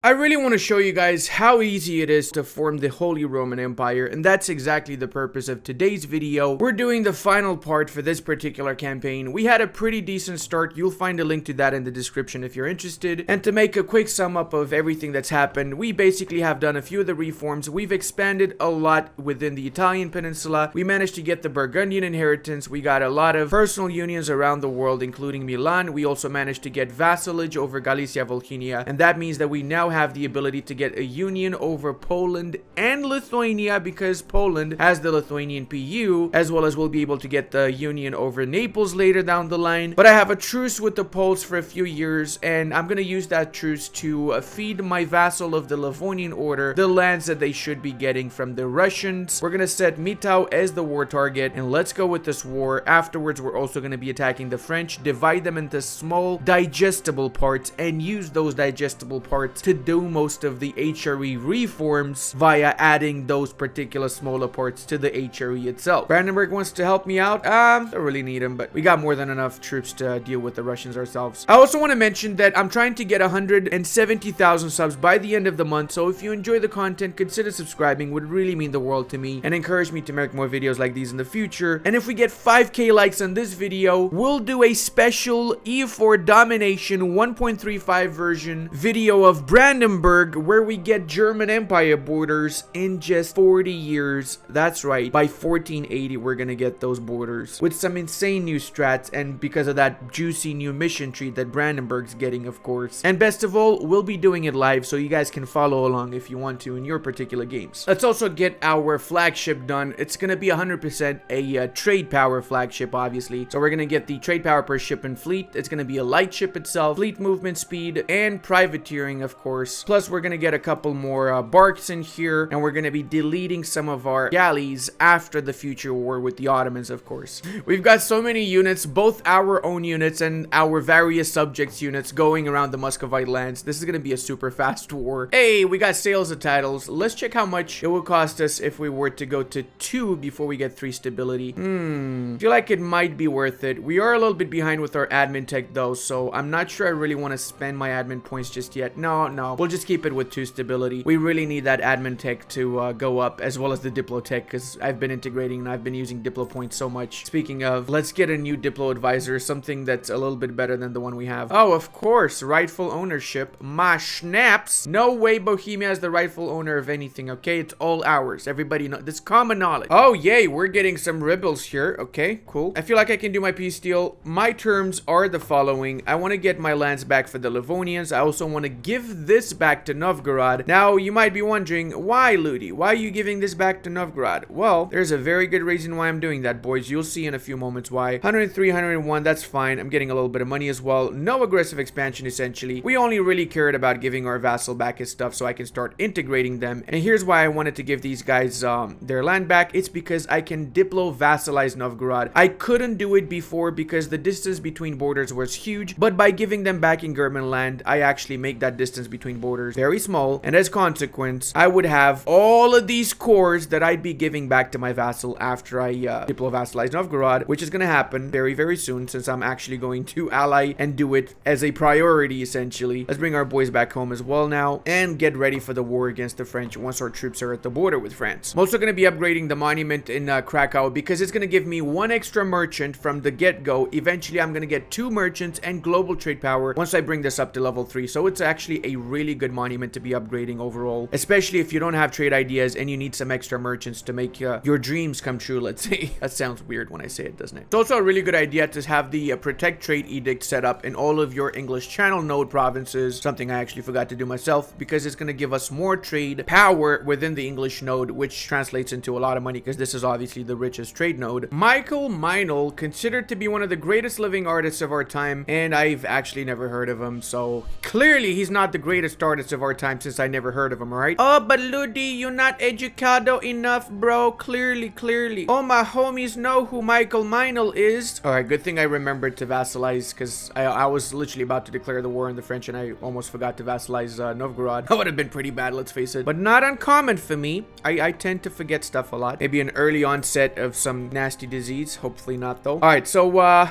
I really want to show you guys how easy it is to form the Holy Roman Empire, and that's exactly the purpose of today's video. We're doing the final part for this particular campaign. We had a pretty decent start. You'll find a link to that in the description if you're interested. And to make a quick sum up of everything that's happened, we basically have done a few of the reforms. We've expanded a lot within the Italian peninsula. We managed to get the Burgundian inheritance. We got a lot of personal unions around the world, including Milan. We also managed to get vassalage over Galicia, Volhynia, and that means that we now have the ability to get a union over Poland and Lithuania, because Poland has the Lithuanian PU, as well as we'll be able to get the union over Naples later down the line. But I have a truce with the Poles for a few years, and I'm gonna use that truce to feed my vassal of the Livonian Order the lands that they should be getting from the Russians. We're gonna set Mitau as the war target, and let's go with this war. Afterwards, we're also gonna be attacking the French, divide them into small digestible parts, and use those digestible parts to do most of the HRE reforms via adding those particular smaller parts to the HRE itself. Brandenburg wants to help me out. Don't really need him, but we got more than enough troops to deal with the Russians ourselves. I also want to mention that I'm trying to get 170,000 subs by the end of the month, so if you enjoy the content, consider subscribing. Would really mean the world to me and encourage me to make more videos like these in the future. And if we get 5k likes on this video, we'll do a special EU4 domination 1.35 version video of Brandenburg, where we get German Empire borders in just 40 years. That's right, by 1480 we're gonna get those borders with some insane new strats, and because of that juicy new mission tree that Brandenburg's getting, of course. And best of all, we'll be doing it live, so you guys can follow along if you want to in your particular games. Let's also get our flagship done. It's gonna be 100% a trade power flagship, obviously. So we're gonna get the trade power per ship and fleet. It's gonna be a light ship itself, fleet movement speed, and privateering, of course. Plus, we're gonna get a couple more barks in here, and we're gonna be deleting some of our galleys after the future war with the Ottomans, of course. We've got so many units, both our own units and our various subjects units, going around the Muscovite lands. This is gonna be a super fast war. Hey, we got sales of titles. Let's check how much it will cost us if we were to go to 2 before we get 3 stability. Feel like it might be worth it. We are a little bit behind with our admin tech though, so I'm not sure I really want to spend my admin points just yet. No, we'll just keep it with 2 stability. We really need that admin tech to go up, as well as the diplo tech, because I've been integrating and I've been using diplo points so much. Speaking of, let's get a new diplo advisor, something that's a little bit better than the one we have. Oh, of course, rightful ownership. My schnaps. No way Bohemia is the rightful owner of anything, okay? It's all ours. Everybody know this, common knowledge. Oh, yay, we're getting some rebels here. Okay, cool. I feel like I can do my peace deal. My terms are the following. I want to get my lands back for the Livonians. I also want to give this back to Novgorod. Now, you might be wondering, why, Ludi? Why are you giving this back to Novgorod? Well, there's a very good reason why I'm doing that, boys. You'll see in a few moments why. 103, 101, that's fine. I'm getting a little bit of money as well. No aggressive expansion, essentially. We only really cared about giving our vassal back his stuff so I can start integrating them. And here's why I wanted to give these guys their land back. It's because I can diplo vassalize Novgorod. I couldn't do it before because the distance between borders was huge, but by giving them back in German land, I actually make that distance between borders very small, and as a consequence, I would have all of these cores that I'd be giving back to my vassal after I diplo vassalize Novgorod, which is gonna happen very, very soon, since I'm actually going to ally and do it as a priority, essentially. Let's bring our boys back home as well now, and get ready for the war against the French once our troops are at the border with France. I'm also gonna be upgrading the monument in Krakow, because it's gonna give me 1 extra merchant from the get-go. Eventually, I'm gonna get 2 merchants and global trade power once I bring this up to level 3, so it's actually a really good monument to be upgrading overall, especially if you don't have trade ideas and you need some extra merchants to make your dreams come true, let's say. That sounds weird when I say it, doesn't it? It's also a really good idea to have the protect trade edict set up in all of your English Channel node provinces, something I actually forgot to do myself, because it's going to give us more trade power within the English node, which translates into a lot of money, because this is obviously the richest trade node. Michael Meinl, considered to be one of the greatest living artists of our time, and I've actually never heard of him, so clearly he's not the greatest artist of our time, since I never heard of him, alright? Oh, but Ludi, you're not educado enough, bro. Clearly. Oh, my homies know who Michael Meinl is. Alright, good thing I remembered to vassalize, because I was literally about to declare the war on the French, and I almost forgot to vassalize Novgorod. That would have been pretty bad, let's face it. But not uncommon for me. I tend to forget stuff a lot. Maybe an early onset of some nasty disease. Hopefully not, though. Alright, so,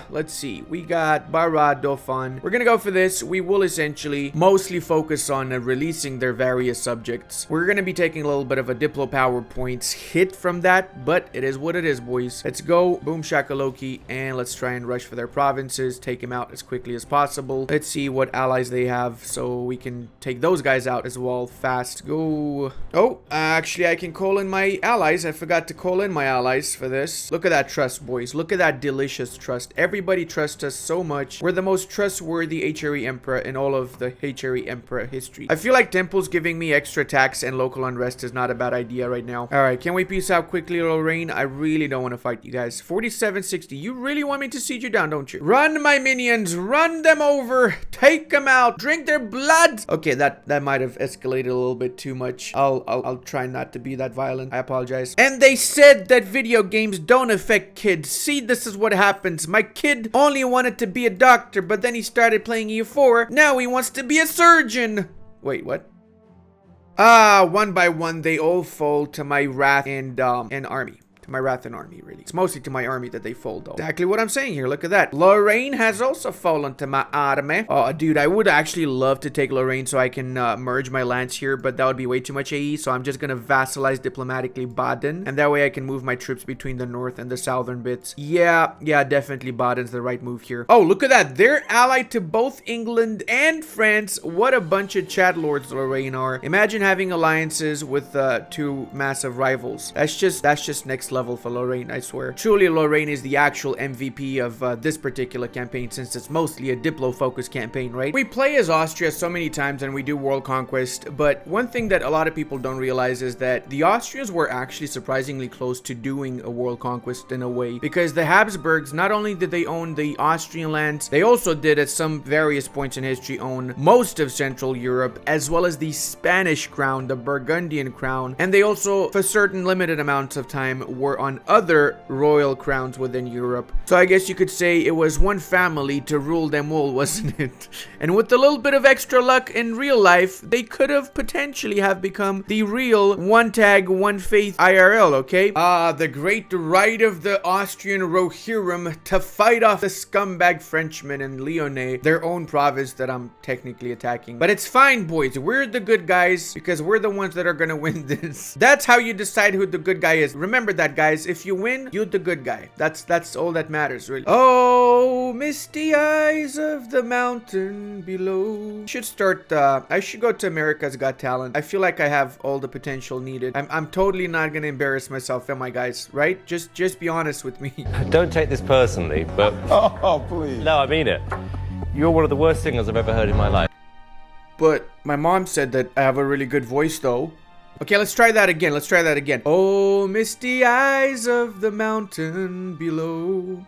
let's see. We got Dorado fun. We're gonna go for this. We will essentially mostly focus focus on releasing their various subjects. We're gonna be taking a little bit of a Diplo power points hit from that, but it is what it is, boys. Let's go, boom shakalaki, and let's try and rush for their provinces, take them out as quickly as possible. Let's see what allies they have so we can take those guys out as well fast. Go. Oh, actually I can call in my allies. I forgot to call in my allies for this. Look at that trust, boys. Look at that delicious trust. Everybody trusts us so much. We're the most trustworthy HRE Emperor in all of the HRE Emperor history. I feel like Temple's giving me extra tax and local unrest is not a bad idea right now. Alright, can we peace out quickly, Lorraine? I really don't want to fight you guys. 4760. You really want me to siege you down, don't you? Run, my minions. Run them over. Take them out. Drink their blood. Okay, that might have escalated a little bit too much. I'll try not to be that violent. I apologize. And they said that video games don't affect kids. See, this is what happens. My kid only wanted to be a doctor, but then he started playing EU4. Now he wants to be a surgeon. Wait, what? Ah, one by one, they all fall to my wrath and army. My wrath and army, really. It's mostly to my army that they fold, though. Exactly what I'm saying here. Look at that. Lorraine has also fallen to my army. Oh, dude, I would actually love to take Lorraine so I can merge my lands here, but that would be way too much AE, so I'm just gonna vassalize diplomatically Baden, and that way I can move my troops between the north and the southern bits. Yeah, definitely Baden's the right move here. Oh, look at that. They're allied to both England and France. What a bunch of chat lords Lorraine are. Imagine having alliances with two massive rivals. That's just next level for Lorraine, I swear. Truly, Lorraine is the actual MVP of this particular campaign, since it's mostly a Diplo-focused campaign, right? We play as Austria so many times and we do world conquest, but one thing that a lot of people don't realize is that the Austrians were actually surprisingly close to doing a world conquest in a way, because the Habsburgs, not only did they own the Austrian lands, they also did at some various points in history own most of Central Europe, as well as the Spanish crown, the Burgundian crown, and they also, for certain limited amounts of time, were on other royal crowns within Europe. So I guess you could say it was one family to rule them all, wasn't it? And with a little bit of extra luck in real life, they could have potentially have become the real one tag, one faith IRL, okay? The great right of the Austrian Rohirrim to fight off the scumbag Frenchmen in Lyonnais, their own province that I'm technically attacking. But it's fine, boys. We're the good guys because we're the ones that are gonna win this. That's how you decide who the good guy is. Remember that, guys. If you win, you're the good guy. That's all that matters, really. Oh, misty eyes of the mountain below. I should go to America's Got Talent. I feel like I have all the potential needed. I'm totally not gonna embarrass myself, am I, guys? Right? Just be honest with me. Don't take this personally, but... Oh, please. No, I mean it. You're one of the worst singers I've ever heard in my life. But my mom said that I have a really good voice, though. Okay, let's try that again. Let's try that again. Oh, misty eyes of the mountain below.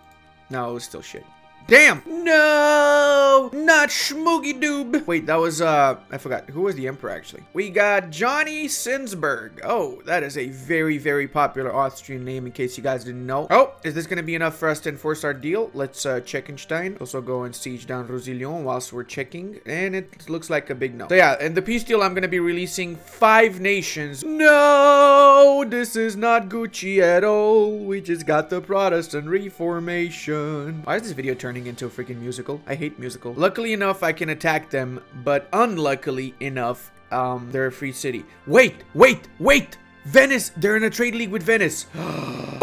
No, it was still shit. Damn! No! Not Schmoogie Doob! Wait, that was, I forgot. Who was the emperor, actually? We got Johnny Sinsberg. Oh, that is a very, very popular Austrian name, in case you guys didn't know. Oh, is this gonna be enough for us to enforce our deal? Let's, Checkenstein. Also go and siege down Roussillon whilst we're checking. And it looks like a big no. So yeah, in the peace deal, I'm gonna be releasing 5 nations. No! This is not Gucci at all. We just got the Protestant Reformation. Why is this video turning into a freaking musical? I hate musical. Luckily enough, I can attack them, but unluckily enough, they're a free city. Wait! Venice! They're in a trade league with Venice.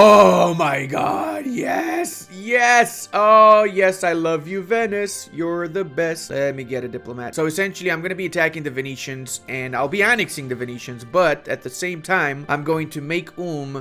Oh my god, yes! Yes! Oh, yes, I love you, Venice. You're the best. Let me get a diplomat. So essentially, I'm going to be attacking the Venetians, and I'll be annexing the Venetians, but at the same time, I'm going to make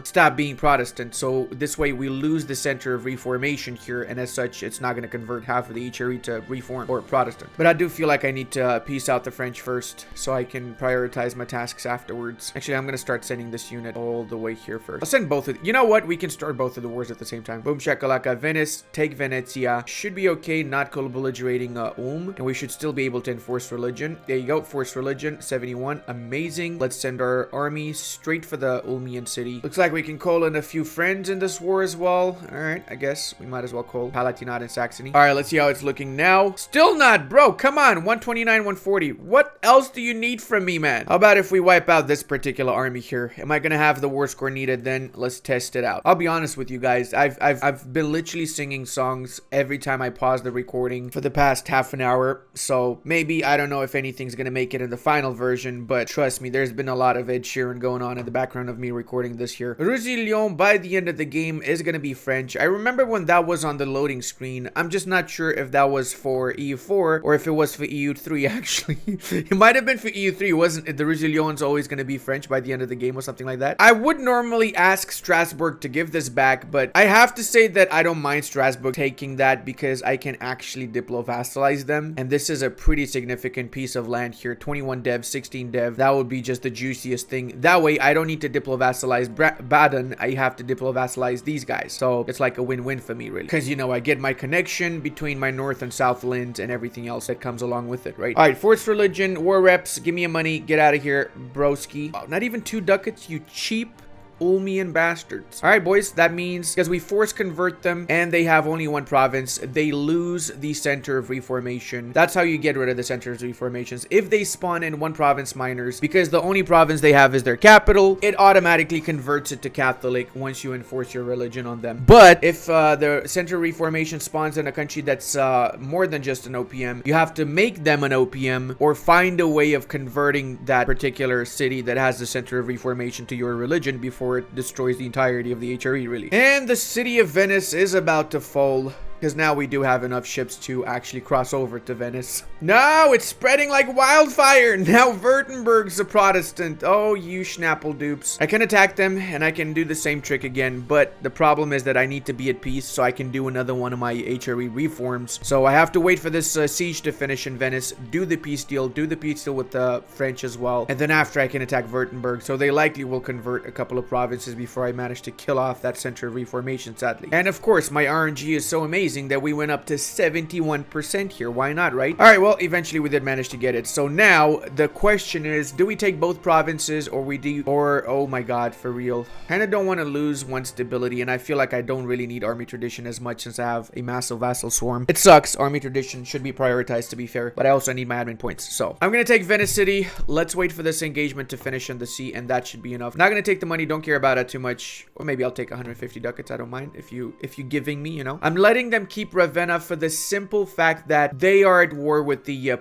stop being Protestant, so this way we lose the center of reformation here, and as such, it's not going to convert half of the HRE to reform or Protestant. But I do feel like I need to peace out the French first, so I can prioritize my tasks afterwards. Actually, I'm going to start sending this unit all the way here first. I'll send both of you know what, we can start both of the wars at the same time. Boom shakalaka. Venice, take Venezia. Should be okay not co-belligerating and we should still be able to enforce religion. There you go, force religion. 71, amazing. Let's send our army straight for the Ulmian city. Looks like we can call in a few friends in this war as well. All right, I guess we might as well call Palatinate and Saxony. All right, let's see how it's looking now. Still not, bro. Come on, 129, 140. What else do you need from me, man? How about if we wipe out this particular army here? Am I gonna have the war score needed then? Let's test it out. I'll be honest with you guys. I've been literally singing songs every time I pause the recording for the past half an hour. So maybe, I don't know if anything's gonna make it in the final version, but trust me, there's been a lot of Ed Sheeran going on in the background of me recording this here. Roussillon by the end of the game is gonna be French. I remember when that was on the loading screen. I'm just not sure if that was for EU4 or if it was for EU3 actually. It might have been for EU3, wasn't it? The Roussillon's always gonna be French by the end of the game or something like that. I would normally ask Strasbourg to give this back, but I have to say that I don't mind Strasbourg taking that because I can actually diplo-vassalize them, and this is a pretty significant piece of land here. 21 dev, 16 dev. That would be just the juiciest thing. That way I don't need to diplo-vassalize Baden. I have to diplo-vassalize these guys, so it's like a win-win for me, really, because, you know, I get my connection between my north and south lands and everything else that comes along with it, right? All right, forced religion, war reps, give me your money, get out of here, broski. Oh, not even 2 ducats, you cheap Ulmian bastards. All right, boys, that means because we force convert them and they have only 1 province, they lose the center of reformation. That's how you get rid of the centers of reformations. If they spawn in 1 province minors, because the only province they have is their capital, it automatically converts it to Catholic once you enforce your religion on them. But if the center of reformation spawns in a country that's more than just an OPM, you have to make them an OPM or find a way of converting that particular city that has the center of reformation to your religion before it destroys the entirety of the HRE, really. And the city of Venice is about to fall, because now we do have enough ships to actually cross over to Venice. No, it's spreading like wildfire. Now Württemberg's a Protestant. Oh, you schnapple dupes. I can attack them and I can do the same trick again, but the problem is that I need to be at peace so I can do another one of my HRE reforms. So I have to wait for this siege to finish in Venice, do the peace deal with the French as well, and then after I can attack Württemberg. So they likely will convert a couple of provinces before I manage to kill off that center of reformation, sadly. And of course, my RNG is so amazing that we went up to 71% here. Why not, right? All right, well, eventually we did manage to get it. So now the question is, do we take both provinces or oh my god, for real. Kind of don't want to lose 1 stability, and I feel like I don't really need army tradition as much since I have a massive vassal swarm. It sucks. Army tradition should be prioritized, to be fair, but I also need my admin points. So I'm gonna take Venice City. Let's wait for this engagement to finish in the sea, and that should be enough. Not gonna take the money. Don't care about it too much. Or maybe I'll take 150 ducats. I don't mind if you giving me, you know. I'm letting them keep Ravenna for the simple fact that they are at war with the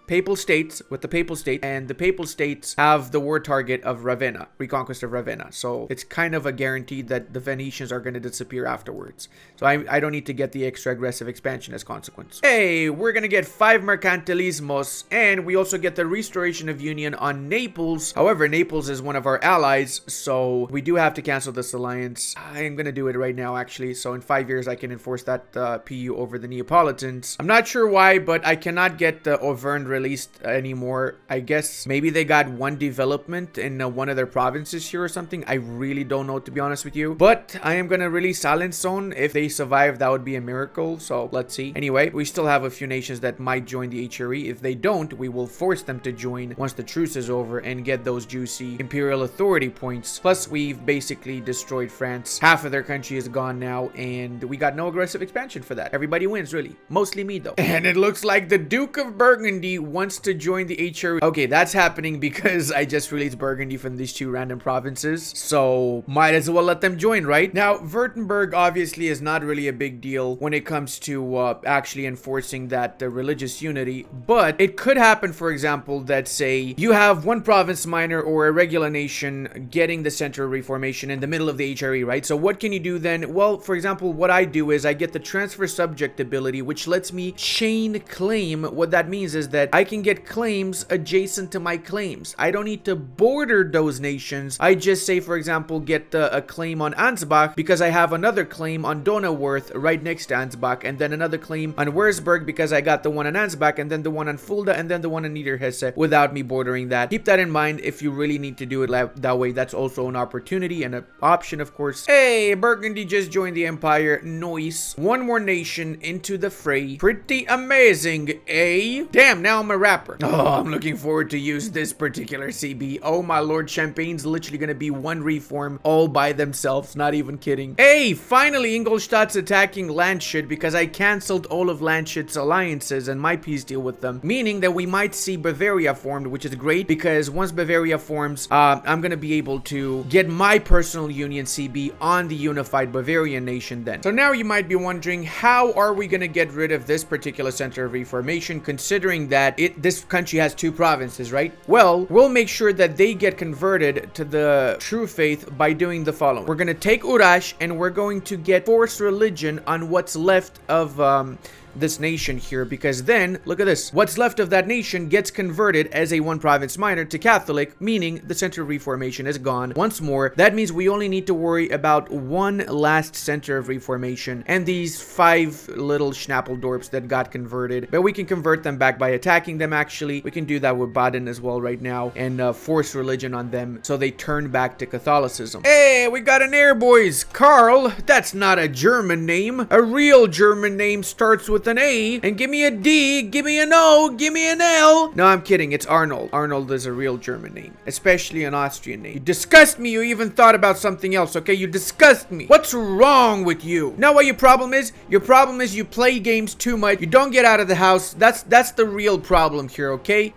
Papal States, and the Papal States have the war target of Ravenna, reconquest of Ravenna. So it's kind of a guarantee that the Venetians are going to disappear afterwards. So I don't need to get the extra aggressive expansion as consequence. Hey, we're going to get 5 mercantilismos, and we also get the restoration of union on Naples. However, Naples is one of our allies, so we do have to cancel this alliance. I'm going to do it right now, actually. So in 5 years, I can enforce that PU over the Neapolitans. I'm not sure why, but I cannot get the Auvergne released anymore. I guess maybe they got 1 development in one of their provinces here or something. I really don't know, to be honest with you, but I am gonna release Alençon. If they survive, that would be a miracle, so let's see. Anyway, we still have a few nations that might join the HRE. If they don't, we will force them to join once the truce is over and get those juicy imperial authority points. Plus, we've basically destroyed France. Half of their country is gone now, and we got no aggressive expansion for that. Everybody wins, really. Mostly me, though. And it looks like the Duke of Burgundy wants to join the HRE. Okay, that's happening because I just released Burgundy from these 2 random provinces, so might as well let them join, right? Now, Württemberg obviously is not really a big deal when it comes to actually enforcing that religious unity, but it could happen, for example, that say you have 1 province minor or a regular nation getting the center of reformation in the middle of the HRE, right? So what can you do then? Well, for example, what I do is I get the transfer subject ability, which lets me chain claim. What that means is that I can get claims adjacent to my claims. I don't need to border those nations. I just say, for example, get a claim on Ansbach because I have another claim on Donauwörth right next to Ansbach, and then another claim on Würzburg because I got the one on Ansbach, and then the one on Fulda, and then the one on Niederhesse without me bordering that. Keep that in mind if you really need to do it that way. That's also an opportunity and an option, of course. Hey, Burgundy just joined the empire. Nice. 1 more nation into the fray. Pretty amazing, eh? Damn, now now I'm a rapper. Oh, I'm looking forward to use this particular CB. Oh my lord, Champagne's literally gonna be one reform all by themselves, not even kidding. Hey, finally Ingolstadt's attacking Landshut because I cancelled all of Landshut's alliances and my peace deal with them, meaning that we might see Bavaria formed, which is great because once Bavaria forms, I'm gonna be able to get my personal union CB on the unified Bavarian nation then. So now you might be wondering, how are we gonna get rid of this particular center of reformation, considering that this country has two provinces, right? Well, we'll make sure that they get converted to the true faith by doing the following. We're gonna take Urash and we're going to get forced religion on what's left of this nation here, because then look at this, what's left of that nation gets converted as a one province minor to Catholic, meaning the center of reformation is gone once more. That means we only need to worry about one last center of reformation and these 5 little Schnappeldorps that got converted, but we can convert them back by attacking them. Actually, we can do that with Baden as well right now and force religion on them so they turn back to Catholicism. Hey, we got an heir, boys. Karl, that's not a German name. A real German name starts with an A, and give me a D, give me an O, give me an L. No, I'm kidding, it's Arnold. Arnold is a real German name, especially an Austrian name. You disgust me. You even thought about something else, okay? You disgust me. What's wrong with you? Know what your problem is? Your problem is you play games too much. You don't get out of the house. That's the real problem here, okay?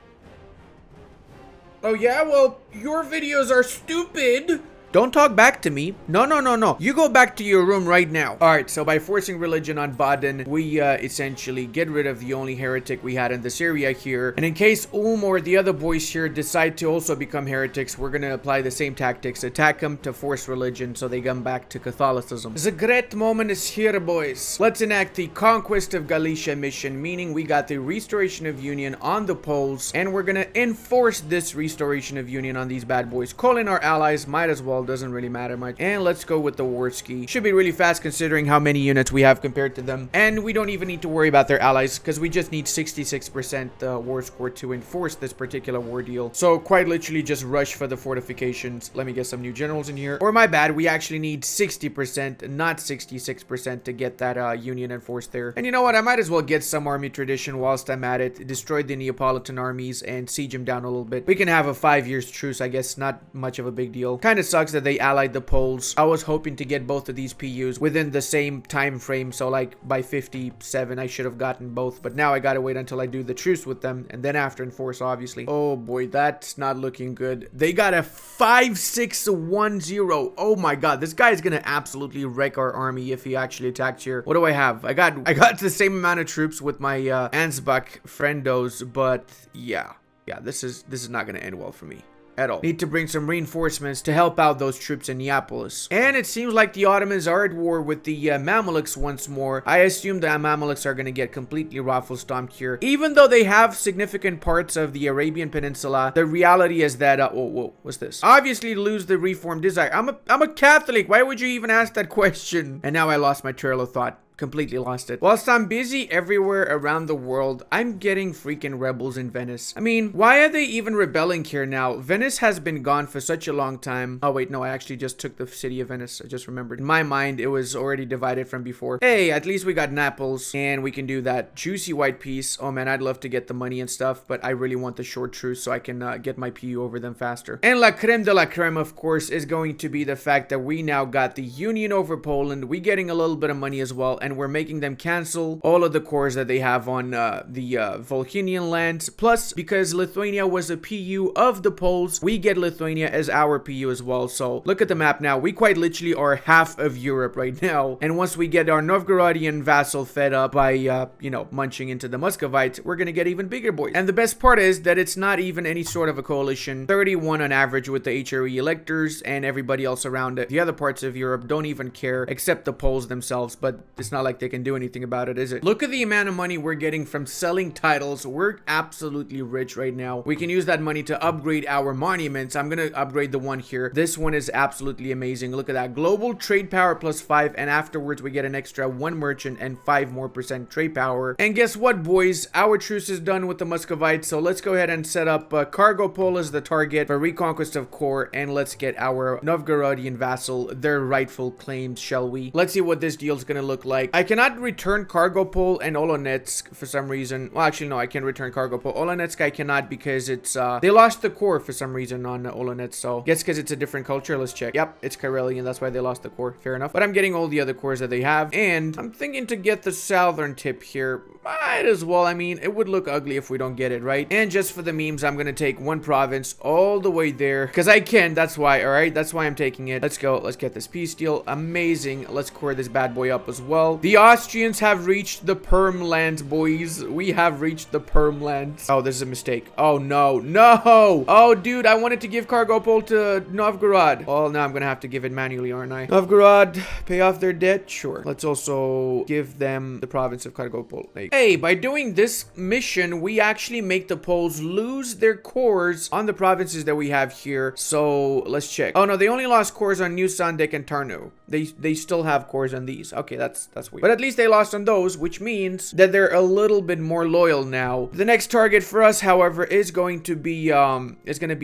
Oh yeah, well, your videos are stupid. Don't talk back to me. No, no, no, no. You go back to your room right now. All right, so by forcing religion on Baden, we essentially get rid of the only heretic we had in this area here. And in case or the other boys here decide to also become heretics, we're going to apply the same tactics. Attack them to force religion so they come back to Catholicism. The great moment is here, boys. Let's enact the Conquest of Galicia mission, meaning we got the restoration of union on the Poles, and we're going to enforce this restoration of union on these bad boys. Call in our allies, might as well. Doesn't really matter much. And let's go with the war ski. Should be really fast considering how many units we have compared to them. And we don't even need to worry about their allies because we just need 66% war score to enforce this particular war deal. So quite literally just rush for the fortifications. Let me get some new generals in here. Or my bad, we actually need 60%, not 66% to get that union enforced there. And you know what? I might as well get some army tradition whilst I'm at it. Destroy the Neapolitan armies and siege them down a little bit. We can have a 5 years truce, I guess. Not much of a big deal. Kind of sucks that they allied the Poles. I was hoping to get both of these PUs within the same time frame, so like by 57 I should have gotten both, but now I gotta wait until I do the truce with them and then after enforce, obviously. Oh boy, that's not looking good. They got a 5-6-1-0. Oh my god, this guy is gonna absolutely wreck our army if he actually attacks here. What do I have? I got the same amount of troops with my Ansbach friendos, but yeah, this is not gonna end well for me at all. Need to bring some reinforcements to help out those troops in Neapolis. And it seems like the Ottomans are at war with the Mamluks once more. I assume the Mamluks are going to get completely raffle-stomped here. Even though they have significant parts of the Arabian Peninsula, the reality is that, whoa, what's this? Obviously lose the reform desire. I'm a Catholic. Why would you even ask that question? And now I lost my trail of thought. Completely lost it. Whilst I'm busy everywhere around the world, I'm getting freaking rebels in Venice. I mean, why are they even rebelling here now? Venice has been gone for such a long time. Oh wait, no, I actually just took the city of Venice. I just remembered. In my mind, it was already divided from before. Hey, at least we got Naples and we can do that juicy white peace. Oh man, I'd love to get the money and stuff, but I really want the short truce so I can get my PU over them faster. And la creme de la creme, of course, is going to be the fact that we now got the union over Poland. We getting a little bit of money as well, and we're making them cancel all of the cores that they have on the Volhynian lands. Plus, because Lithuania was a PU of the Poles, we get Lithuania as our PU as well. So look at the map now. We quite literally are half of Europe right now. And once we get our Novgorodian vassal fed up by, you know, munching into the Muscovites, we're gonna get even bigger boys. And the best part is that it's not even any sort of a coalition. 31 on average with the HRE electors and everybody else around it. The other parts of Europe don't even care except the Poles themselves, but it's not like they can do anything about it, is it? Look at the amount of money we're getting from selling titles. We're absolutely rich right now. We can use that money to upgrade our monuments. I'm gonna upgrade the one here. This one is absolutely amazing. Look at that. Global trade power +5, and afterwards we get an extra 1 merchant and 5% more trade power. And guess what, boys? Our truce is done with the Muscovites, so let's go ahead and set up Cargopol as the target for reconquest of core, and let's get our Novgorodian vassal their rightful claims, shall we? Let's see what this deal is gonna look like. like, I cannot return Kargopol and Olonetsk for some reason. Well, actually, no, I can return Kargopol. Olonetsk I cannot because it's, they lost the core for some reason on Olonetsk. So, guess because it's a different culture. Let's check. Yep, it's Karelian. That's why they lost the core. Fair enough. But I'm getting all the other cores that they have. And I'm thinking to get the southern tip here. Might as well. I mean, it would look ugly if we don't get it, right? And just for the memes, I'm gonna take one province all the way there because I can. That's why. All right, that's why I'm taking it. Let's go. Let's get this peace deal. Amazing. Let's core this bad boy up as well. The Austrians have reached the Perm lands, boys. We have reached the Perm lands. Oh, this is a mistake. Oh no, no. Oh, dude, I wanted to give Kargopol to Novgorod. Oh, now I'm gonna have to give it manually, aren't I? Novgorod, pay off their debt. Sure. Let's also give them the province of Kargopol. Hey, by doing this mission, we actually make the Poles lose their cores on the provinces that we have here. So let's check. Oh no, they only lost cores on New Sandek and Tarnu. They still have cores on these. Okay, that's weird. But at least they lost on those, which means that they're a little bit more loyal now. The next target for us, however, is going to be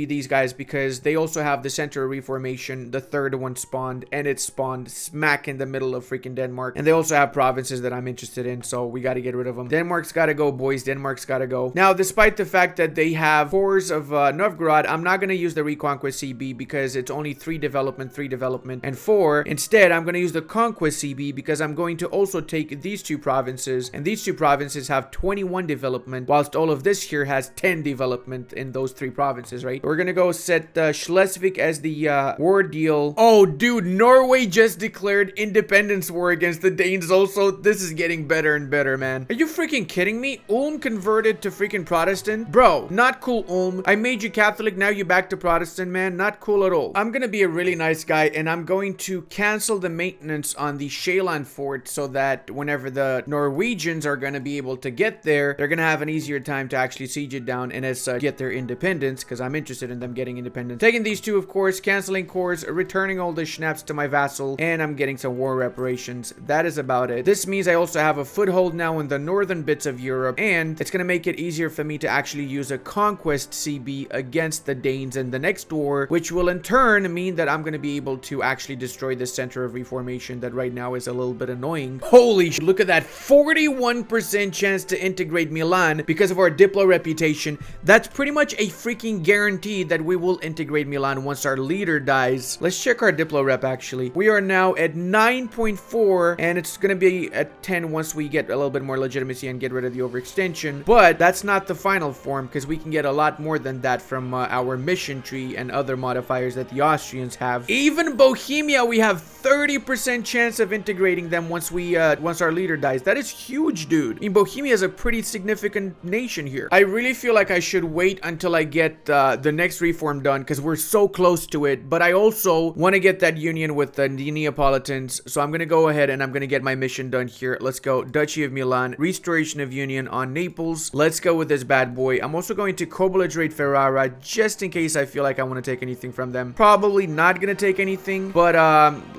these guys because they also have the Center of Reformation. The third one spawned, and it spawned smack in the middle of freaking Denmark. And they also have provinces that I'm interested in, so we got to get rid of them. Denmark's got to go, boys. Denmark's got to go. Now, despite the fact that they have cores of Novgorod, I'm not going to use the Reconquest CB because it's only 3 development, and 4. Instead, I'm going to use the Conquest CB because I'm going to also take these 2 provinces, and these 2 provinces have 21 development, whilst all of this here has 10 development in those 3 provinces, right? We're going to go set Schleswig as the war deal. Oh, dude, Norway just declared independence war against the Danes also. This is getting better and better, man. Are you freaking kidding me? Ulm converted to freaking Protestant? Bro, not cool, Ulm. I made you Catholic, now you back to Protestant, man. Not cool at all. I'm gonna be a really nice guy, and I'm going to cancel the maintenance on the Shalan fort so that whenever the Norwegians are gonna be able to get there, they're gonna have an easier time to actually siege it down and as such get their independence, because I'm interested in them getting independence. Taking these 2, of course, canceling cores, returning all the schnapps to my vassal, and I'm getting some war reparations. That is about it. This means I also have a foothold now in the northern bits of Europe, and it's gonna make it easier for me to actually use a Conquest CB against the Danes in the next war, which will in turn mean that I'm gonna be able to actually destroy the Center of Reformation that right now is a little bit annoying. Holy sh! Look at that, 41% chance to integrate Milan because of our Diplo reputation. That's pretty much a freaking guarantee that we will integrate Milan once our leader dies. Let's check our Diplo rep actually. We are now at 9.4, and it's gonna be at 10 once we get a little bit more legitimacy and get rid of the overextension. But that's not the final form, because we can get a lot more than that from our mission tree and other modifiers that the Austrians have. Even Bohemia, we have 30% chance of integrating them once our leader dies. That is huge, dude. I mean, Bohemia is a pretty significant nation here. I really feel like I should wait until I get the next reform done because we're so close to it. But I also want to get that union with the Neapolitans, so I'm gonna go ahead and I'm gonna get my mission done here. Let's go. Duchy of Milan, restoration of union on Naples. Let's go with this bad boy. I'm also going to co-belligerate Ferrara just in case I feel like I want to take anything from them. Probably not gonna take anything, but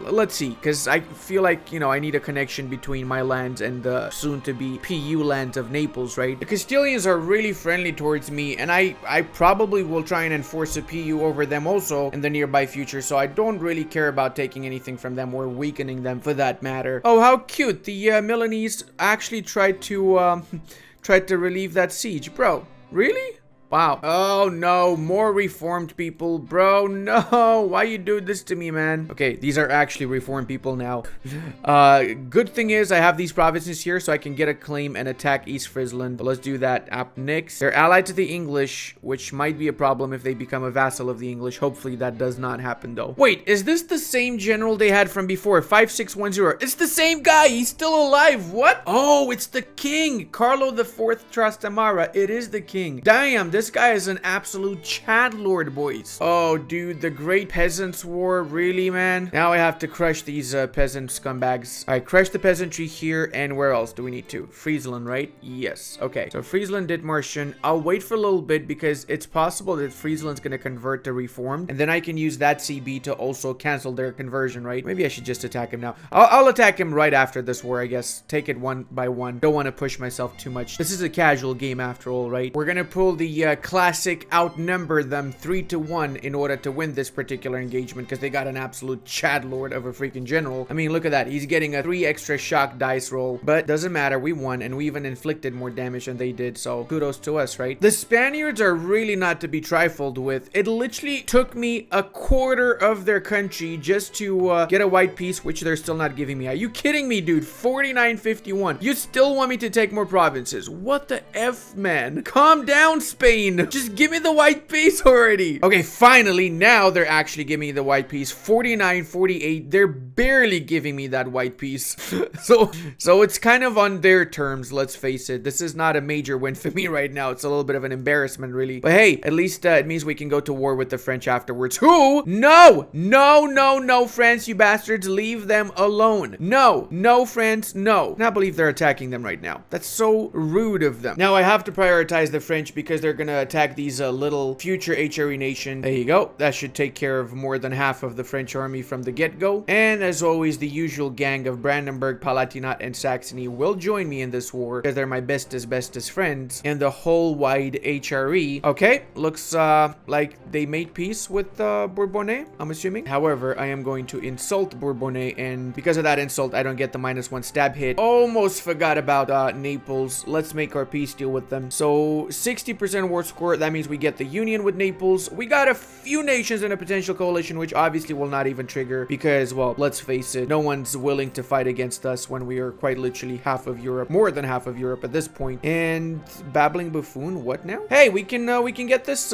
let's see, because I feel like, you know, I need a connection between my lands and the soon-to-be PU lands of Naples, right? The Castilians are really friendly towards me, and I probably will try and enforce a PU over them also in the nearby future, so I don't really care about taking anything from them or weakening them for that matter. Oh, how cute. The Milanese actually tried to relieve that siege. Bro, really? Wow. Oh no, more reformed people. Bro, no. Why you do this to me, man? Okay, these are actually reformed people now. Good thing is I have these provinces here so I can get a claim and attack East Friesland. But let's do that up next. They're allied to the English, which might be a problem if they become a vassal of the English. Hopefully that does not happen though. Wait, is this the same general they had from before? 5610. It's the same guy. He's still alive. What? Oh, it's the king. Carlo IV Trastamara. It is the king. Damn, this guy is an absolute Chad lord, boys. Oh, dude, the Great Peasants War. Really, man? Now I have to crush these peasant scumbags. All right, crush the peasantry here. And where else do we need to? Friesland, right? Yes. Okay. So Friesland did Martian. I'll wait for a little bit because it's possible that Friesland's going to convert to Reformed. And then I can use that CB to also cancel their conversion, right? Maybe I should just attack him now. I'll attack him right after this war, I guess. Take it one by one. Don't want to push myself too much. This is a casual game after all, right? We're going to pull the classic outnumber them 3-1 in order to win this particular engagement, because they got an absolute Chad Lord of a freaking general. I mean, look at that. He's getting a 3 extra shock dice roll, but doesn't matter. We won, and we even inflicted more damage than they did, so kudos to us, right? The Spaniards are really not to be trifled with. It literally took me a quarter of their country just to get a white piece, which they're still not giving me. Are you kidding me, dude? 4951. You still want me to take more provinces? What the F, man? Calm down, Spain. Just give me the white piece already. Okay, finally, now they're actually giving me the white piece. 4948. They're barely giving me that white piece. so it's kind of on their terms, let's face it. This is not a major win for me right now. It's a little bit of an embarrassment, really. But hey, at least it means we can go to war with the French afterwards. Who? No, France, you bastards. Leave them alone. No, France, no. I cannot believe they're attacking them right now. That's so rude of them. Now, I have to prioritize the French because they're gonna attack these little future HRE nation. There you go. That should take care of more than half of the French army from the get-go. And as always, the usual gang of Brandenburg, Palatinate, and Saxony will join me in this war because they're my bestest friends and the whole wide HRE. Okay, looks like they made peace with Bourbonnais, I'm assuming. However, I am going to insult Bourbonnais, and because of that insult, I don't get the -1 stab hit. Almost forgot about Naples. Let's make our peace deal with them. So 60% war score. That means we get the union with Naples. We got a few nations in a potential coalition, which obviously will not even trigger because, well, let's face it, no one's willing to fight against us when we are quite literally half of Europe, more than half of Europe at this point. And babbling buffoon, what now? Hey, we can get this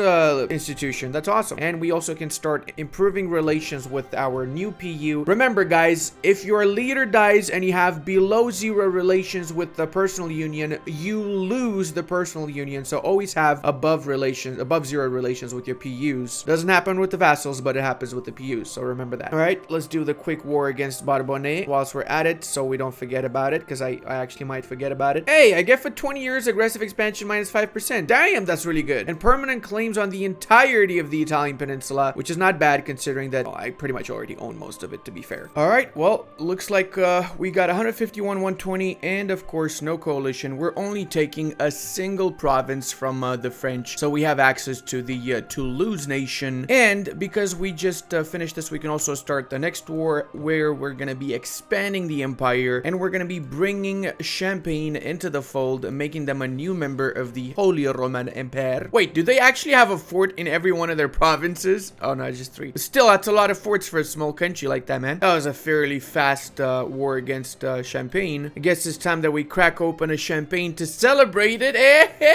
institution. That's awesome. And we also can start improving relations with our new PU. Remember, guys, if your leader dies and you have below 0 relations with the personal union, you lose the personal union. So always have above 0 relations with your PUs. Doesn't happen with the vassals, but it happens with the PUs. So remember that. All right, let's do the quick war against Bourbonnais whilst we're at it, so we don't forget about it, because I actually might forget about it. Hey, I get for 20 years aggressive expansion -5%. Damn, that's really good. And permanent claims on the entirety of the Italian peninsula, which is not bad considering that I pretty much already own most of it, to be fair. All right, well, looks like we got 151, 120, and of course, no coalition. We're only taking a single province from the French, so we have access to the Toulouse nation. And because we just finished this, we can also start the next war, where we're going to be expanding the empire, and we're going to be bringing Champagne into the fold, making them a new member of the Holy Roman Empire. Wait, do they actually have a fort in every one of their provinces? Oh no, just 3. But still, that's a lot of forts for a small country like that, man. That was a fairly fast war against Champagne. I guess it's time that we crack open a Champagne to celebrate it,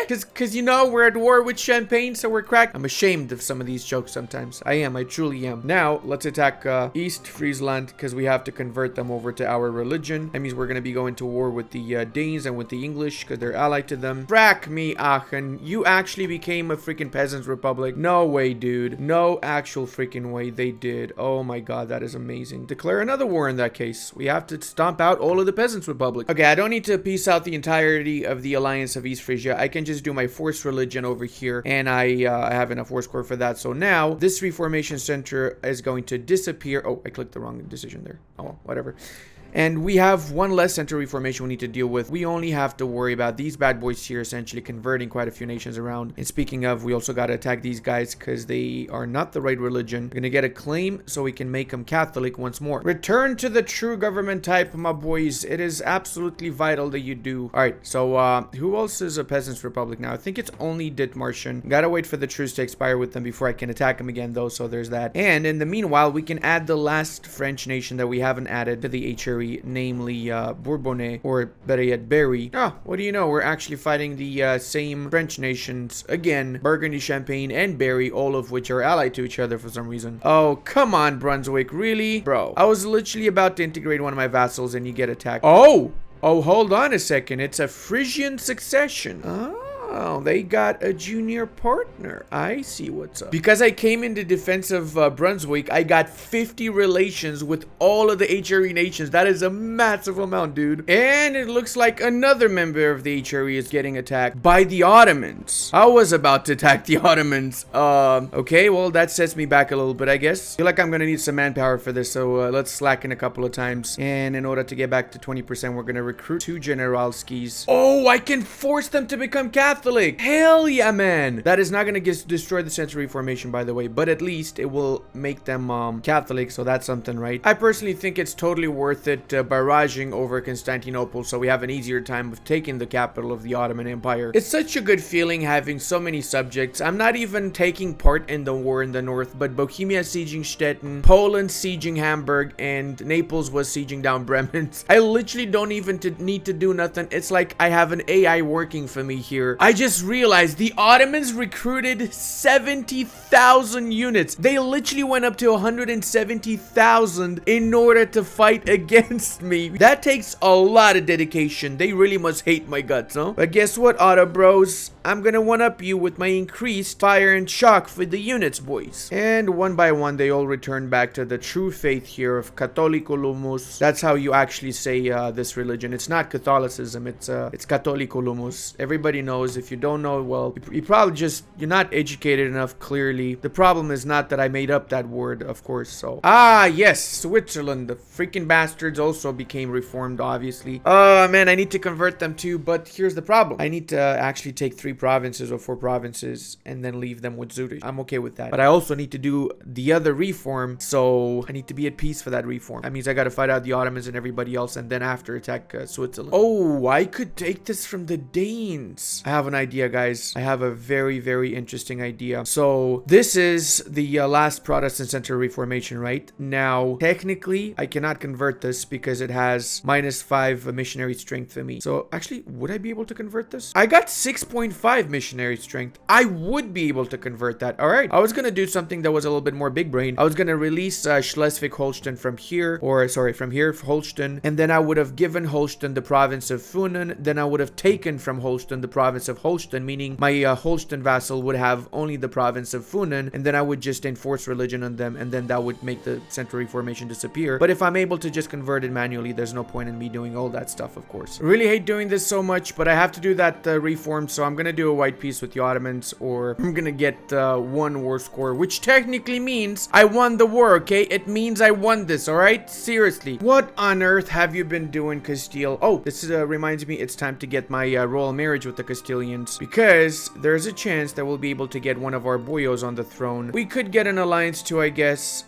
Because, you know, we're at war with Champagne, so we're cracked. I'm ashamed of some of these jokes sometimes. I truly am. Now, let's attack East Friesland, because we have to convert them over to our religion. That means we're going to be going to war with the Danes and with the English, because they're allied to them. Frack me, Aachen. You actually became a freaking peasants republic. No way, dude. No actual freaking way they did. Oh my god, that is amazing. Declare another war in that case. We have to stomp out all of the peasants republic. Okay, I don't need to piece out the entirety of the alliance of East Frisia. I can just do my forced religion over here, and I have enough war score for that. So now, this reformation center is going to disappear. Oh, I clicked the wrong decision there. Oh, well, whatever. And we have one less center reformation we need to deal with. We only have to worry about these bad boys here essentially converting quite a few nations around. And speaking of, we also got to attack these guys because they are not the right religion. We're going to get a claim so we can make them Catholic once more. Return to the true government type, my boys. It is absolutely vital that you do. All right, so who else is a peasants republic now? I think it's only Dithmarschen. Gotta wait for the truce to expire with them before I can attack them again though, so there's that. And in the meanwhile, we can add the last French nation that we haven't added to the HRE, namely Bourbonnais, or better yet, Berry. Oh, what do you know? We're actually fighting the same French nations again, Burgundy, Champagne, and Berry, all of which are allied to each other for some reason. Oh, come on, Brunswick, really? Bro, I was literally about to integrate one of my vassals and you get attacked. Oh, hold on a second. It's a Frisian succession. Oh, they got a junior partner. I see what's up. Because I came into defense of Brunswick, I got 50 relations with all of the HRE nations. That is a massive amount, dude. And it looks like another member of the HRE is getting attacked by the Ottomans. I was about to attack the Ottomans. Okay, well, that sets me back a little bit, I guess. I feel like I'm gonna need some manpower for this, so let's slacken a couple of times. And in order to get back to 20%, we're gonna recruit 2 Generalskis. Oh, I can force them to become Catholic. Catholic. Hell yeah, man. That is not gonna destroy the sense of reformation, by the way, but at least it will make them Catholic, so that's something, right? I personally think it's totally worth it barraging over Constantinople so we have an easier time of taking the capital of the Ottoman Empire. It's such a good feeling having so many subjects. I'm not even taking part in the war in the north, but Bohemia sieging Stettin, Poland sieging Hamburg, and Naples was sieging down Bremen. I literally don't even need to do nothing. It's like I have an AI working for me here. I just realized the Ottomans recruited 70,000 units. They literally went up to 170,000 in order to fight against me. That takes a lot of dedication. They really must hate my guts, huh? But guess what, Otto bros? I'm gonna one-up you with my increased fire and shock for the units, boys. And one by one, they all return back to the true faith here of Catholicolumus. That's how you actually say this religion. It's not Catholicism, it's Catholicolumus. Everybody knows. If you don't know, well, you probably just, you're not educated enough, clearly. The problem is not that I made up that word, of course, so. Ah, yes, Switzerland. The freaking bastards also became reformed, obviously. Oh, man, I need to convert them too, but here's the problem. I need to actually take 3 provinces or 4 provinces and then leave them with Zurich. I'm okay with that. But I also need to do the other reform, so I need to be at peace for that reform. That means I gotta fight out the Ottomans and everybody else and then after attack Switzerland. Oh, I could take this from the Danes. I have an idea, guys. I have a very, very interesting idea. So this is the last Protestant center reformation, right? Now, technically, I cannot convert this because it has -5 missionary strength for me. So actually, would I be able to convert this? I got 6.5 missionary strength. I would be able to convert that. All right. I was going to do something that was a little bit more big brain. I was going to release Schleswig-Holstein from here, or sorry, from here, Holstein, and then I would have given Holstein the province of Funen. Then I would have taken from Holstein the province of Holstein, meaning my Holstein vassal would have only the province of Funen, and then I would just enforce religion on them, and then that would make the central reformation disappear. But if I'm able to just convert it manually, there's no point in me doing all that stuff, of course. I really hate doing this so much, but I have to do that reform, so I'm gonna do a white peace with the Ottomans, or I'm gonna get 1 war score, which technically means I won the war, okay? It means I won this, all right? Seriously. What on earth have you been doing, Castile? Oh, this reminds me it's time to get my royal marriage with the Castilians, because there's a chance that we'll be able to get one of our boyos on the throne. We could get an alliance too, I guess.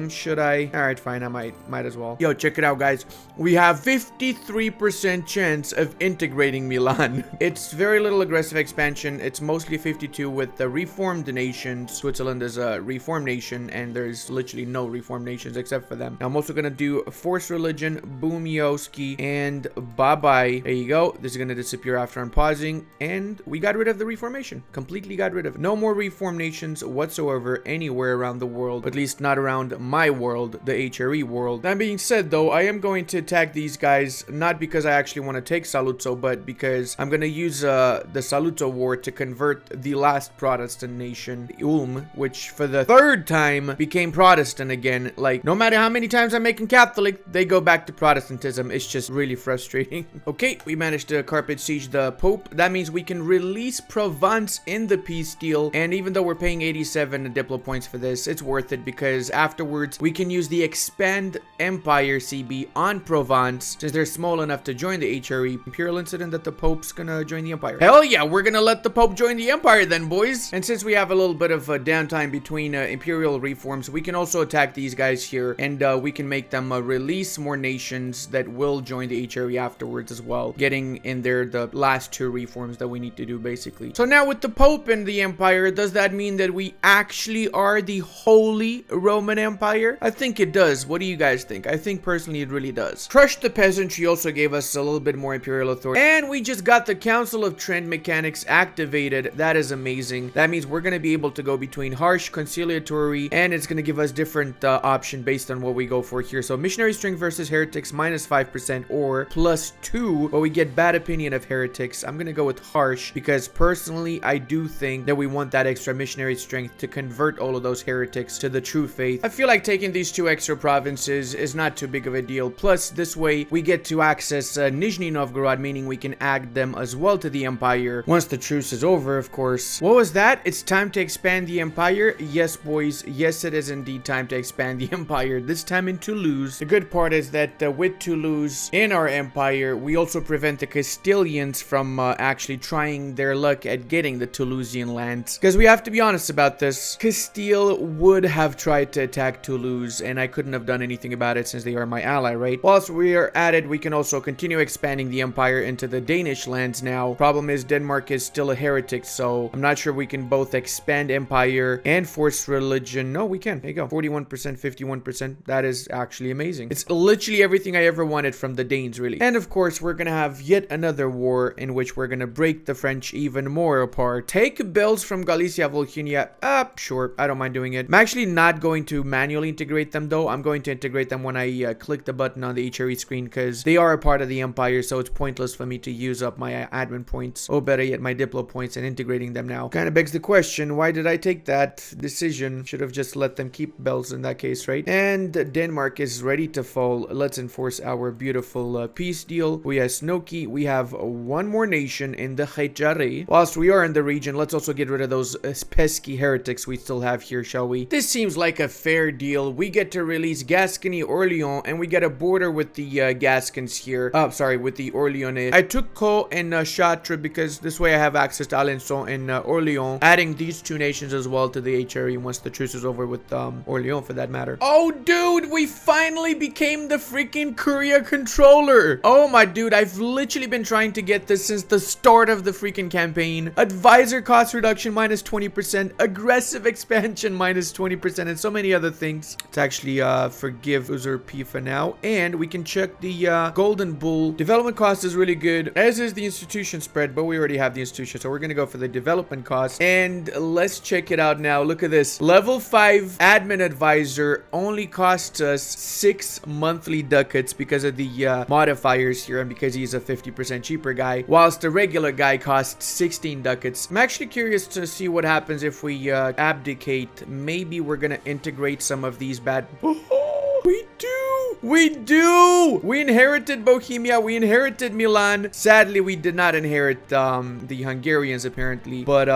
Should I? All right, fine. I might as well. Yo, check it out, guys. We have 53% chance of integrating Milan. It's very little aggressive expansion. It's mostly 52 with the reformed nations. Switzerland is a reformed nation, and there's literally no reformed nations except for them. Now, I'm also gonna do force religion, boom Yoski, and bye-bye. There you go. This is gonna disappear after I'm pausing, and we got rid of the reformation. Completely got rid of it. No more reformed nations whatsoever anywhere around the world, at least not around my world, the HRE world. That being said, though, I am going to attack these guys, not because I actually want to take Saluzzo, but because I'm gonna use the Saluzzo War to convert the last Protestant nation, Ulm, which for the 3rd time became Protestant again. Like, no matter how many times I make them Catholic, they go back to Protestantism. It's just really frustrating. Okay, we managed to carpet siege the Pope. That means we can release Provence in the peace deal, and even though we're paying 87 Diplo points for this, it's worth it because afterwards we can use the Expand Empire CB on Provence since they're small enough to join the HRE. Imperial incident that the Pope's gonna join the Empire. Hell yeah, we're gonna let the Pope join the Empire then, boys. And since we have a little bit of downtime between Imperial reforms, we can also attack these guys here, and we can make them release more nations that will join the HRE afterwards as well, getting in there the last 2 reforms that we need to do, basically. So now with the Pope in the Empire, does that mean that we actually are the Holy Roman Empire? I think it does. What do you guys think? I think personally it really does. Crush the peasantry also gave us a little bit more imperial authority, and we just got the Council of Trent mechanics activated. That is amazing. That means we're going to be able to go between harsh, conciliatory, and it's going to give us different option based on what we go for here. So missionary strength versus heretics -5% or +2, but we get bad opinion of heretics. I'm going to go with harsh because personally I do think that we want that extra missionary strength to convert all of those heretics to the true faith. I feel like taking these 2 extra provinces is not too big of a deal. Plus this way we get to access Nizhny Novgorod, meaning we can add them as well to the empire, once the truce is over, of course. What was that? It's time to expand the empire? Yes, boys. Yes, it is indeed time to expand the empire. This time in Toulouse. The good part is that with Toulouse in our empire, we also prevent the Castilians from actually trying their luck at getting the Toulousian lands. Because we have to be honest about this. Castile would have tried to attack Toulouse, and I couldn't have done anything about it since they are my ally, right? Whilst we are at it, we can also continue expanding the empire into the Danish lands now. Problem is, Denmark is still a heretic, so I'm not sure we can both expand empire and force religion. No, we can. There you go. 41%, 51%. That is actually amazing. It's literally everything I ever wanted from the Danes, really. And of course, we're gonna have yet another war in which we're gonna break the French even more apart. Take bells from Galicia, Volhynia. Sure. I don't mind doing it. I'm actually not going to manually integrate them, though. I'm going to integrate them when I click the button on the HRE screen, because they are a part of the empire, so it's pointless for me to use up my admin points, or better yet, my diplo points, and integrating them now. Kind of begs the question, why did I take that decision? Should have just let them keep bells in that case, right? And Denmark is ready to fall. Let's enforce our beautiful peace deal. We have Snoki. We have one more nation in the HRE. Whilst we are in the region, let's also get rid of those pesky heretics we still have here, shall we? This seems like a fair deal. We get to release Gascony, Orleans, and we get a border with the Gascons here. Sorry, with the Orleanais. I took Caux and Chartres because this way I have access to Alençon and Orleans, adding these two nations as well to the HRE once the truce is over with Orleans, for that matter. Oh, dude, we finally became the freaking courier controller. Oh, my dude, I've literally been trying to get this since the start of the freaking campaign. Advisor cost reduction minus 20%, aggressive expansion minus 20%, and so many other things. Let's actually forgive Usurpie for now, and we can check the Golden Bull. Development cost is really good, as is the institution spread, but we already have the institution, so we're gonna go for the development cost. And let's check it out now. Look at this. Level 5 admin advisor only costs us 6 monthly ducats because of the modifiers here, and because he's a 50% cheaper guy, whilst the regular guy costs 16 ducats. I'm actually curious to see what happens if we abdicate. Maybe we're gonna integrate some of these bad... We do! We do! We inherited Bohemia. We inherited Milan. Sadly, we did not inherit the Hungarians, apparently. But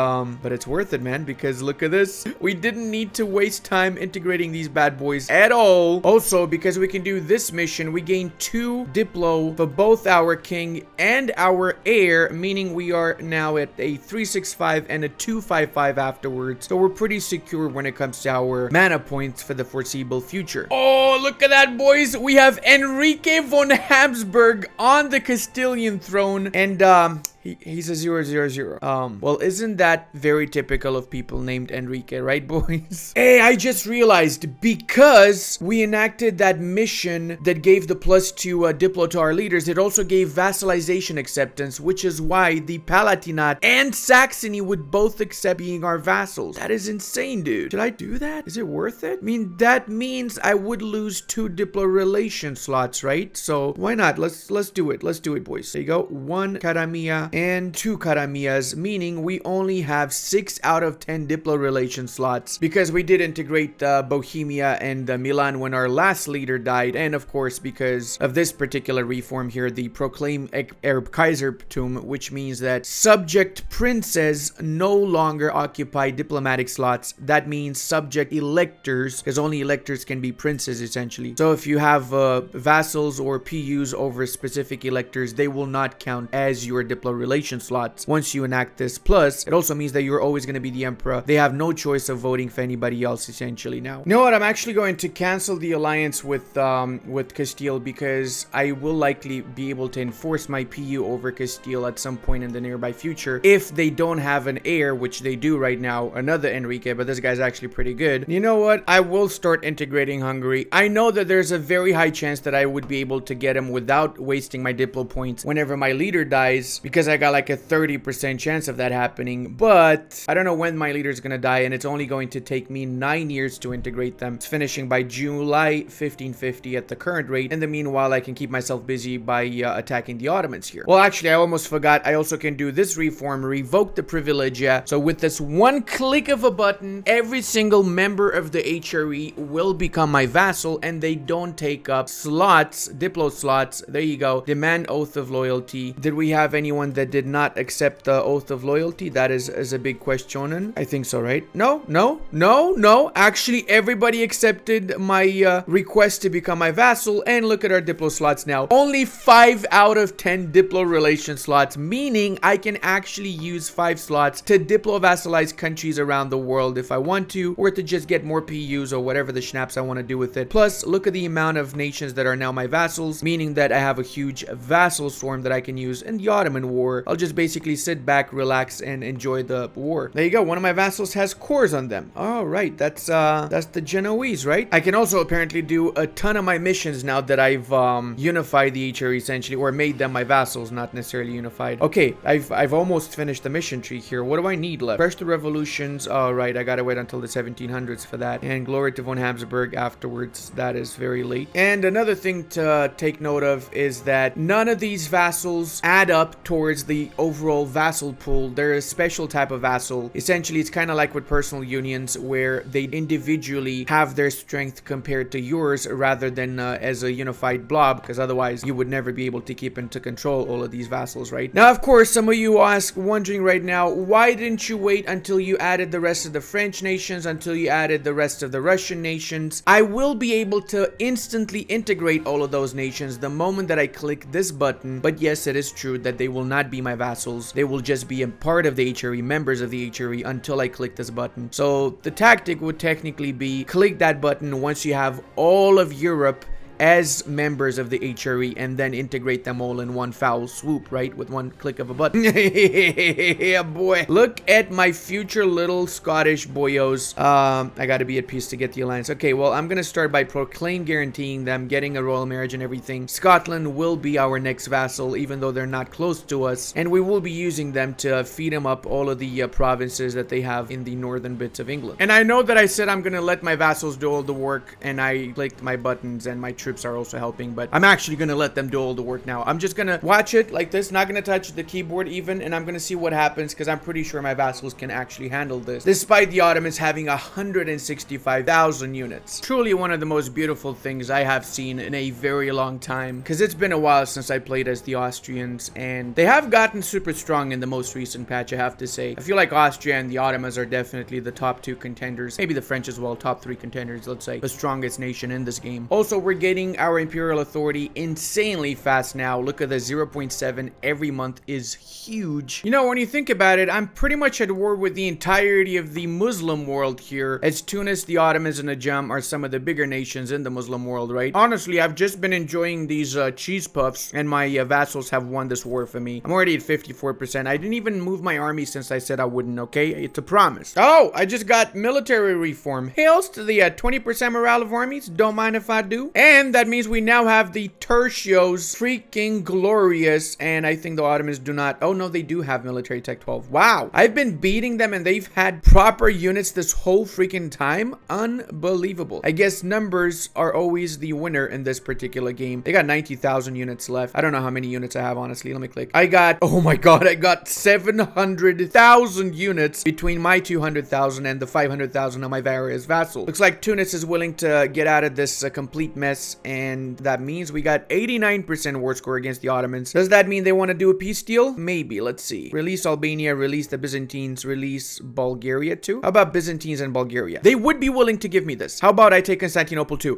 it's worth it, man, because look at this. We didn't need to waste time integrating these bad boys at all. Also, because we can do this mission, we gain 2 diplo for both our king and our heir, meaning we are now at a 365 and a 255 afterwards. So we're pretty secure when it comes to our mana points for the foreseeable future. Oh, look at that, boys. We have Enrique von Habsburg on the Castilian throne, and he's a 000. Well, isn't that very typical of people named Enrique, right, boys? Hey, I just realized, because we enacted that mission that gave the +2 diplo to our leaders, it also gave vassalization acceptance, which is why the Palatinate and Saxony would both accept being our vassals. That is insane, dude. Should I do that? Is it worth it? I mean, that means I would lose 2 diplo relation slots, right? So why not? Let's do it. Let's do it, boys. There you go. 1 Caramia and 2 Karamias, meaning we only have 6 out of 10 diplo relation slots, because we did integrate Bohemia and Milan when our last leader died, and of course because of this particular reform here, the Proclaim Kaisertum, which means that subject princes no longer occupy diplomatic slots. That means subject electors, because only electors can be princes, essentially. So if you have vassals or PUs over specific electors, they will not count as your diplo relation slots once you enact this. Plus, it also means that you're always going to be the emperor. They have no choice of voting for anybody else, essentially. Now, you know what? I'm actually going to cancel the alliance with Castile, because I will likely be able to enforce my PU over Castile at some point in the nearby future if they don't have an heir, which they do right now, another Enrique, but this guy's actually pretty good. You know what? I will start integrating Hungary. I know that there's a very high chance that I would be able to get him without wasting my diplo points whenever my leader dies, because I got like a 30% chance of that happening, but I don't know when my leader is gonna die, and it's only going to take me 9 years to integrate them. It's finishing by July 1550 at the current rate. In the meanwhile, I can keep myself busy by attacking the Ottomans here. Well, actually, I almost forgot. I also can do this reform, revoke the privilegia. So with this one click of a button, every single member of the HRE will become my vassal, and they don't take up slots, diplo slots. There you go. Demand oath of loyalty. Did we have anyone that did not accept the oath of loyalty. That is a big question. I think so, right? No. Actually, everybody accepted my request to become my vassal. And look at our diplo slots now. Only 5 out of 10 diplo relation slots, meaning I can actually use 5 slots to diplo vassalize countries around the world if I want to, or to just get more PUs or whatever the schnapps I want to do with it. Plus, look at the amount of nations that are now my vassals, meaning that I have a huge vassal swarm that I can use in the Ottoman War. I'll just basically sit back, relax, and enjoy the war. There you go. One of my vassals has cores on them. All right, that's the Genoese, right? I can also apparently do a ton of my missions now that I've unified the HRE essentially, or made them my vassals, not necessarily unified. Okay, I've almost finished the mission tree here. What do I need left? First the revolutions. All right, I gotta wait until the 1700s for that, and glory to von Habsburg afterwards. That is very late. And another thing to take note of is that none of these vassals add up towards the overall vassal pool. They're a special type of vassal. Essentially, it's kind of like with personal unions where they individually have their strength compared to yours rather than as a unified blob, because otherwise you would never be able to keep into control all of these vassals, right? Now, of course, some of you wondering right now, why didn't you wait until you added the rest of the French nations, until you added the rest of the Russian nations? I will be able to instantly integrate all of those nations the moment that I click this button, but yes, it is true that they will not be my vassals. They will just be a part of the HRE, members of the HRE, until I click this button. So the tactic would technically be click that button once you have all of Europe as members of the HRE, and then integrate them all in one foul swoop, right? With one click of a button. Yeah, boy. Look at my future little Scottish boyos. I gotta be at peace to get the alliance. Okay, well, I'm gonna start by guaranteeing them getting a royal marriage and everything. Scotland will be our next vassal, even though they're not close to us, and we will be using them to feed them up all of the provinces that they have in the northern bits of England. And I know that I said I'm gonna let my vassals do all the work, and I clicked my buttons, and my troops are also helping, but I'm actually gonna let them do all the work now. I'm just gonna watch it like this, not gonna touch the keyboard even, and I'm gonna see what happens, because I'm pretty sure my vassals can actually handle this, despite the Ottomans having 165,000 units. Truly one of the most beautiful things I have seen in a very long time, because it's been a while since I played as the Austrians, and they have gotten super strong in the most recent patch, I have to say. I feel like Austria and the Ottomans are definitely the top 2 contenders, maybe the French as well, top 3 contenders, let's say, the strongest nation in this game. Also, we're getting our imperial authority insanely fast now. Look at the 0.7 every month is huge. You know, when you think about it, I'm pretty much at war with the entirety of the Muslim world here, as Tunis, the Ottomans, and the Jam are some of the bigger nations in the Muslim world, right? Honestly, I've just been enjoying these cheese puffs, and my vassals have won this war for me. I'm already at 54%. I didn't even move my army since I said I wouldn't, okay? It's a promise. Oh, I just got military reform. Hails to the 20% morale of armies. Don't mind if I do. And that means we now have the tertios, freaking glorious, and I think the Ottomans do not. Oh no, they do have military tech 12. Wow, I've been beating them and they've had proper units this whole freaking time. Unbelievable. I guess numbers are always the winner in this particular game. They got 90,000 units left. I don't know how many units I have, honestly. Let me click. I got, oh my god, I got 700,000 units between my 200,000 and the 500,000 of my various vassals. Looks like Tunis is willing to get out of this complete mess, and that means we got 89% war score against the Ottomans. Does that mean they want to do a peace deal? Maybe. Let's see. Release Albania, release the Byzantines, release Bulgaria too. How about Byzantines and Bulgaria? They would be willing to give me this. How about I take Constantinople too?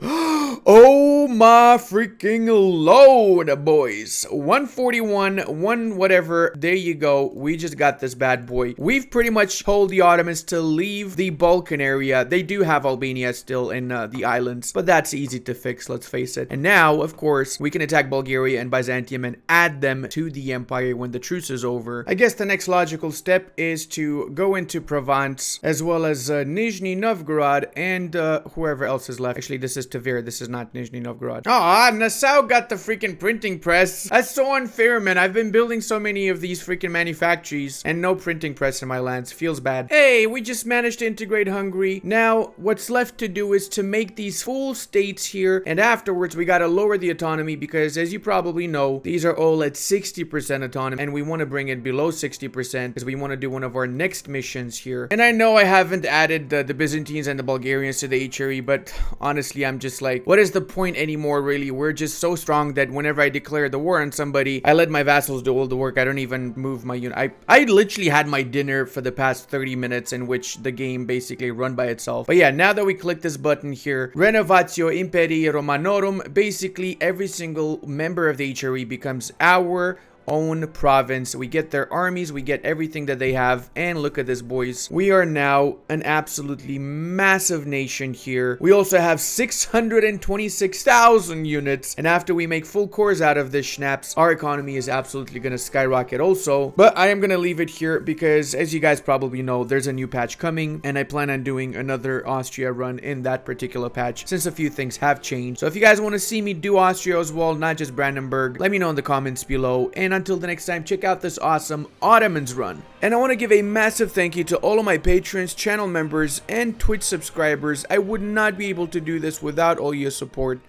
Oh my freaking lord, boys. 141, 1 whatever. There you go. We just got this bad boy. We've pretty much told the Ottomans to leave the Balkan area. They do have Albania still in the islands, but that's easy to fix, let's face it. And now, of course, we can attack Bulgaria and Byzantium and add them to the empire when the truce is over. I guess the next logical step is to go into Provence, as well as Nizhny Novgorod and whoever else is left. Actually, this is Tver. This is not Nizhny Novgorod. Ah, Nassau got the freaking printing press. That's so unfair, man. I've been building so many of these freaking manufactories and no printing press in my lands. Feels bad. Hey, we just managed to integrate Hungary. Now, what's left to do is to make these full states here, and afterwards we gotta lower the autonomy, because as you probably know, these are all at 60% autonomy, and we want to bring it below 60% because we want to do one of our next missions here. And I know I haven't added the Byzantines and the Bulgarians to the HRE, but honestly, I'm just like, what is the point anyway? anymore, really. We're just so strong that whenever I declare the war on somebody, I let my vassals do all the work. I don't even move my unit. I literally had my dinner for the past 30 minutes in which the game basically run by itself. But yeah, now that we click this button here, renovatio imperii Romanorum, basically every single member of the HRE becomes our own province. We get their armies, we get everything that they have, and look at this, boys. We are now an absolutely massive nation here. We also have 626,000 units, and after we make full cores out of this schnapps, our economy is absolutely gonna skyrocket also. But I am gonna leave it here because, as you guys probably know, there's a new patch coming, and I plan on doing another Austria run in that particular patch since a few things have changed. So if you guys want to see me do Austria as well, not just Brandenburg, let me know in the comments below. And until the next time, check out this awesome Ottomans run. And I want to give a massive thank you to all of my patrons, channel members, and Twitch subscribers. I would not be able to do this without all your support.